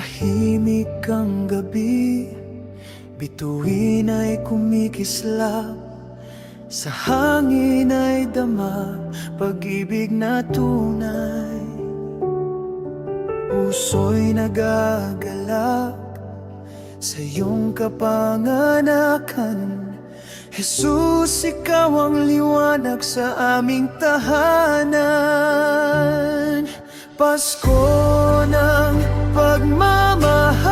Tahimik ang gabi, bituin ay kumikislap, sa hangin ay dama pag-ibig na tunay. Puso'y nagagalak sa iyong kapanganakan. Jesus, ikaw ang liwanag sa aming tahanan. Pasko ng pagmamahalan,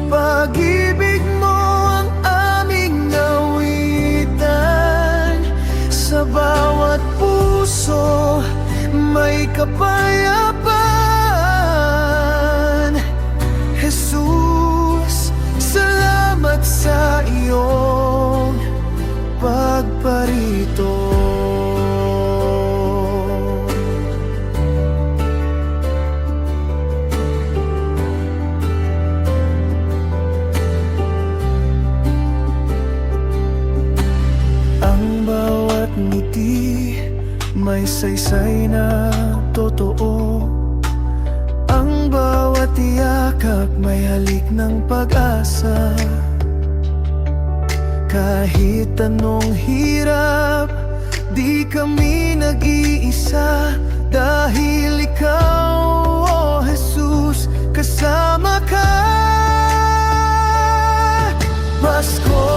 pag-ibig mo ang aming nawitan. Sa bawat puso may kapayapaan. Jesus, salamat sa iyong pagparito. Ang bawat ngiti may saysay na totoo. Ang bawat yakap may halik ng pag-asa. Kahit anong hirap, di kami nag-iisa. Dahil ikaw, oh Jesus, kasama ka. Pasko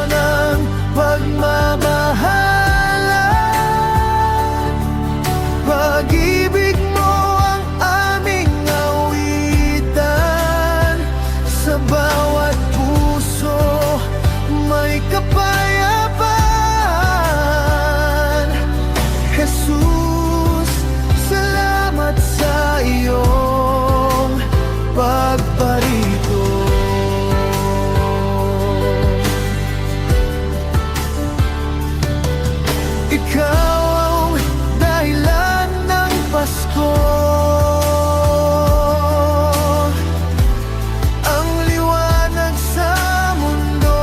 ng pagmamahalan, pag-ibig mo ang aming awitan. Sa bawat puso may kapayapaan. Jesus, salamat sa iyong pagparito. Ikaw ang dahilan ng Pasko, ang liwanag sa mundo.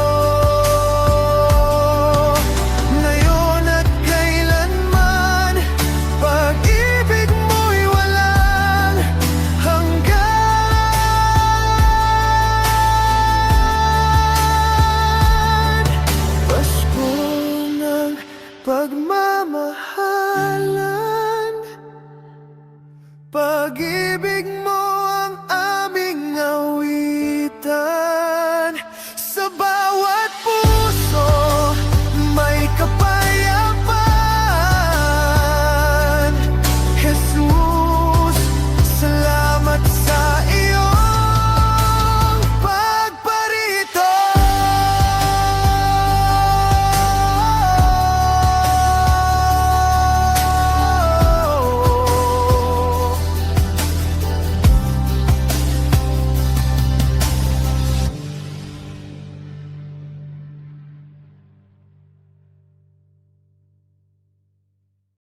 Ngayon at kailanman, pag-ibig mo'y walang hanggan. Pasko ng pagmamahalan, pag-ibig mo